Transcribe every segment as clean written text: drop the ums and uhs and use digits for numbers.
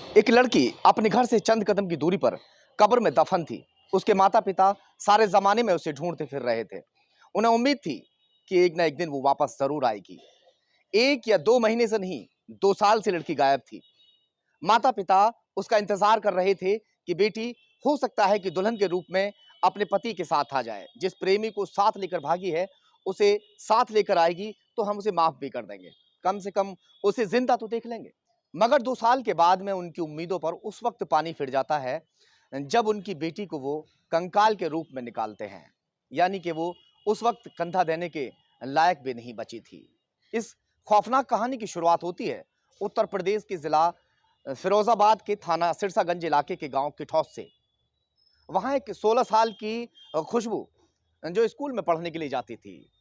एक लड़की अपने घर से चंद कदम की दूरी पर कब्र में दफन थी। उसके माता पिता सारे जमाने में उसे ढूंढते फिर रहे थे। उन्हें उम्मीद थी कि एक ना एक दिन वो वापस जरूर आएगी। 1 या 2 महीने से नहीं, 2 साल से लड़की गायब थी। माता पिता उसका इंतजार कर रहे थे कि बेटी हो सकता है कि दुल्हन के रूप में अपने पति के साथ आ जाए। जिस प्रेमी को साथ लेकर भागी है, उसे साथ लेकर आएगी तो हम उसे माफ भी कर देंगे। कम से कम उसे जिंदा तो देख लेंगे। मगर 2 साल के बाद में उनकी उम्मीदों पर उस वक्त पानी फिर जाता है जब उनकी बेटी को वो कंकाल के रूप में निकालते हैं। यानी कि वो उस वक्त कंधा देने के लायक भी नहीं बची थी। इस खौफनाक कहानी की शुरुआत होती है उत्तर प्रदेश के जिला फिरोजाबाद के थाना सिरसागंज इलाके के गांव किठौस से। वहां एक 16 साल की खुशबू जो स्कूल में पढ़ने के लिए जाती थी,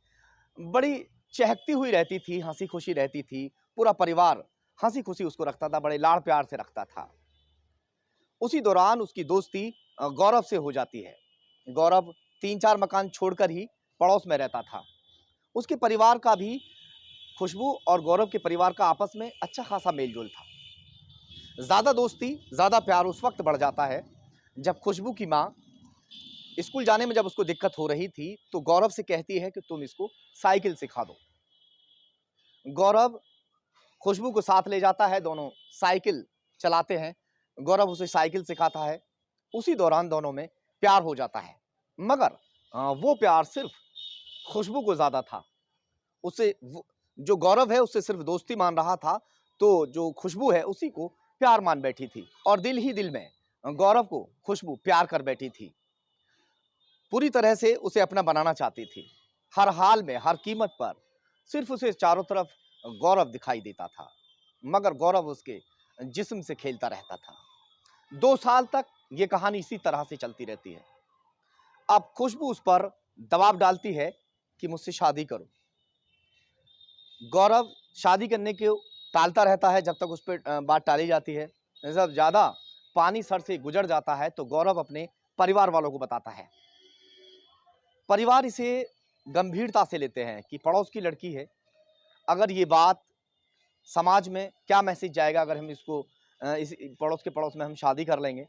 बड़ी चहकती हुई रहती थी, हंसी खुशी रहती थी। पूरा परिवार हंसी खुशी उसको रखता था, बड़े लाड़ प्यार से रखता था। उसी दौरान उसकी दोस्ती गौरव से हो जाती है। गौरव 3-4 मकान छोड़कर ही पड़ोस में रहता था। उसके परिवार का भी खुशबू और गौरव के परिवार का आपस में अच्छा खासा मेलजोल था। ज्यादा दोस्ती, ज्यादा प्यार उस वक्त बढ़ जाता है जब खुशबू की माँ स्कूल जाने में जब उसको दिक्कत हो रही थी तो गौरव से कहती है कि तुम इसको साइकिल सिखा दो। गौरव खुशबू को साथ ले जाता है, दोनों साइकिल चलाते हैं। गौरव उसे साइकिल सिखाता है। उसी दौरान दोनों में प्यार हो जाता है। मगर वो प्यार सिर्फ खुशबू को ज्यादा था। उसे जो गौरव है उससे सिर्फ दोस्ती मान रहा था, तो जो खुशबू है उसी को प्यार मान बैठी थी। और दिल ही दिल में गौरव को खुशबू प्यार कर बैठी थी। पूरी तरह से उसे अपना बनाना चाहती थी। हर हाल में, हर कीमत पर सिर्फ उसे चारों तरफ गौरव दिखाई देता था। मगर गौरव उसके जिस्म से खेलता रहता था। 2 साल तक यह कहानी इसी तरह से चलती रहती है। अब खुशबू उस पर दबाव डालती है कि मुझसे शादी करो। गौरव शादी करने को टालता रहता है जब तक उस पर बात टाली जाती है। जब ज्यादा पानी सर से गुजर जाता है तो गौरव अपने परिवार वालों को बताता है। परिवार इसे गंभीरता से लेते हैं कि पड़ोस की लड़की है। अगर ये बात समाज में क्या मैसेज जाएगा अगर हम इसको इस पड़ोस में हम शादी कर लेंगे।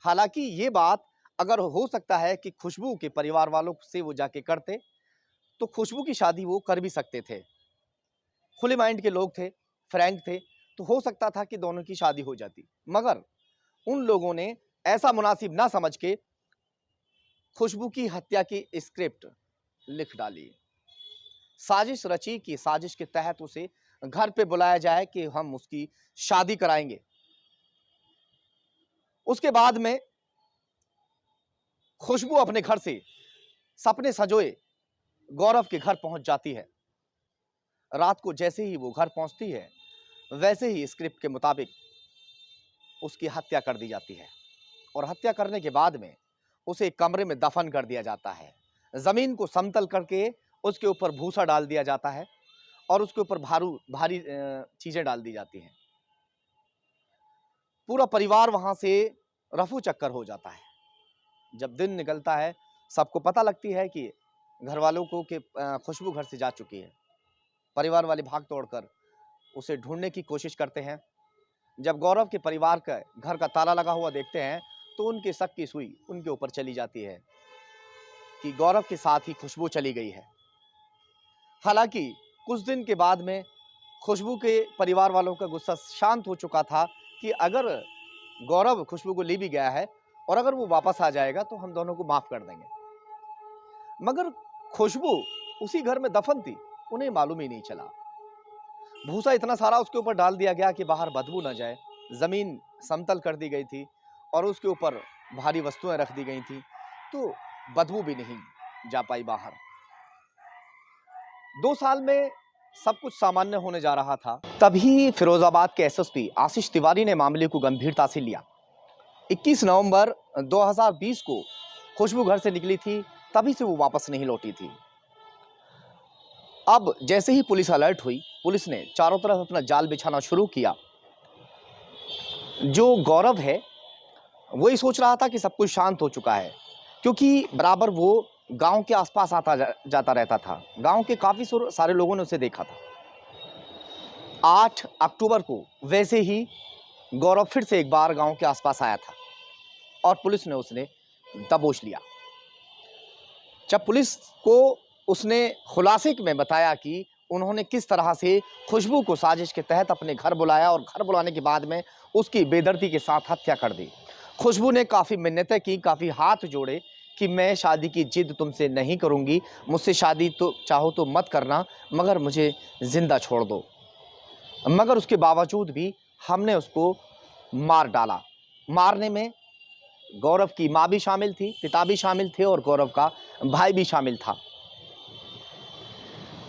हालांकि ये बात अगर हो सकता है कि खुशबू के परिवार वालों से वो जाके करते तो खुशबू की शादी वो कर भी सकते थे। खुले माइंड के लोग थे, फ्रैंक थे, तो हो सकता था कि दोनों की शादी हो जाती। मगर उन लोगों ने ऐसा मुनासिब ना समझ के खुशबू की हत्या की स्क्रिप्ट लिख डाली। साजिश रची कि साजिश के तहत उसे घर पे बुलाया जाए कि हम उसकी शादी कराएंगे। उसके बाद में खुशबू अपने घर से सपने सजोए गौरव के घर पहुंच जाती है। रात को जैसे ही वो घर पहुंचती है वैसे ही स्क्रिप्ट के मुताबिक उसकी हत्या कर दी जाती है। और हत्या करने के बाद में उसे एक कमरे में दफन कर दिया जाता है। जमीन को समतल करके उसके ऊपर भूसा डाल दिया जाता है और उसके ऊपर भारी चीजें डाल दी जाती हैं। पूरा परिवार वहां से रफू चक्कर हो जाता है। जब दिन निकलता है सबको पता लगती है कि घर वालों को कि खुशबू घर से जा चुकी है। परिवार वाले भाग तोड़कर उसे ढूंढने की कोशिश करते हैं। जब गौरव के परिवार का घर का ताला लगा हुआ देखते हैं तो उनके शक की सुई उनके ऊपर चली जाती है कि गौरव के साथ ही खुशबू चली गई है। हालांकि कुछ दिन के बाद में खुशबू के परिवार वालों का गुस्सा शांत हो चुका था कि अगर गौरव खुशबू को ले भी गया है और अगर वो वापस आ जाएगा तो हम दोनों को माफ कर देंगे। मगर खुशबू उसी घर में दफन थी, उन्हें मालूम ही नहीं चला। भूसा इतना सारा उसके ऊपर डाल दिया गया कि बाहर बदबू न जाए। जमीन समतल कर दी गई थी और उसके ऊपर भारी वस्तुएं रख दी गई थी, तो बदबू भी नहीं जा पाई बाहर। 2 साल में सब कुछ सामान्य होने जा रहा था। तभी फिरोजाबाद के एसएसपी आशीष तिवारी ने मामले को गंभीरता से लिया। 21 नवंबर 2020 को खुशबू घर से निकली थी, तभी से वो वापस नहीं लौटी थी। अब जैसे ही पुलिस अलर्ट हुई, पुलिस ने चारों तरफ अपना जाल बिछाना शुरू किया। जो गौरव है वही सोच रहा था कि सब कुछ शांत हो चुका है, क्योंकि बराबर वो गांव के आसपास आता जाता रहता था। गांव के काफी सारे लोगों ने उसे देखा था। 8 अक्टूबर को वैसे ही गौरव फिर से एक बार गांव के आसपास आया था और पुलिस ने उसने दबोच लिया। जब पुलिस को उसने खुलासे में बताया कि उन्होंने किस तरह से खुशबू को साजिश के तहत अपने घर बुलाया और घर बुलाने के बाद में उसकी बेदर्दी के साथ हत्या कर दी। खुशबू ने काफ़ी मिन्नतें की, काफ़ी हाथ जोड़े कि मैं शादी की जिद तुमसे नहीं करूंगी, मुझसे शादी तो चाहो तो मत करना, मगर मुझे जिंदा छोड़ दो। मगर उसके बावजूद भी हमने उसको मार डाला। मारने में गौरव की माँ भी शामिल थी, पिता भी शामिल थे और गौरव का भाई भी शामिल था।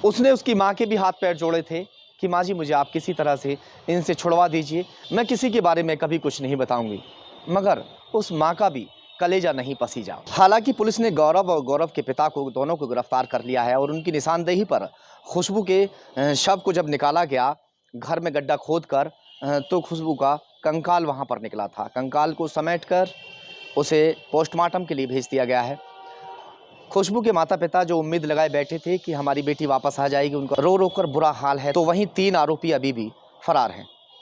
उसने उसकी माँ के भी हाथ पैर जोड़े थे कि माँ जी मुझे आप किसी तरह से इनसे छुड़वा दीजिए, मैं किसी के बारे में कभी कुछ नहीं बताऊंगी। मगर उस माँ का भी कलेजा नहीं पसीजा। हालांकि पुलिस ने गौरव और गौरव के पिता को दोनों को गिरफ्तार कर लिया है और उनकी निशानदेही पर खुशबू के शव को जब निकाला गया घर में गड्ढा खोद कर, तो खुशबू का कंकाल वहाँ पर निकला था। कंकाल को समेट कर उसे पोस्टमार्टम के लिए भेज दिया गया है। खुशबू के माता पिता जो उम्मीद लगाए बैठे थे कि हमारी बेटी वापस आ जाएगी, उनका रो रो कर बुरा हाल है। तो वहीं 3 आरोपी अभी भी फरार हैं।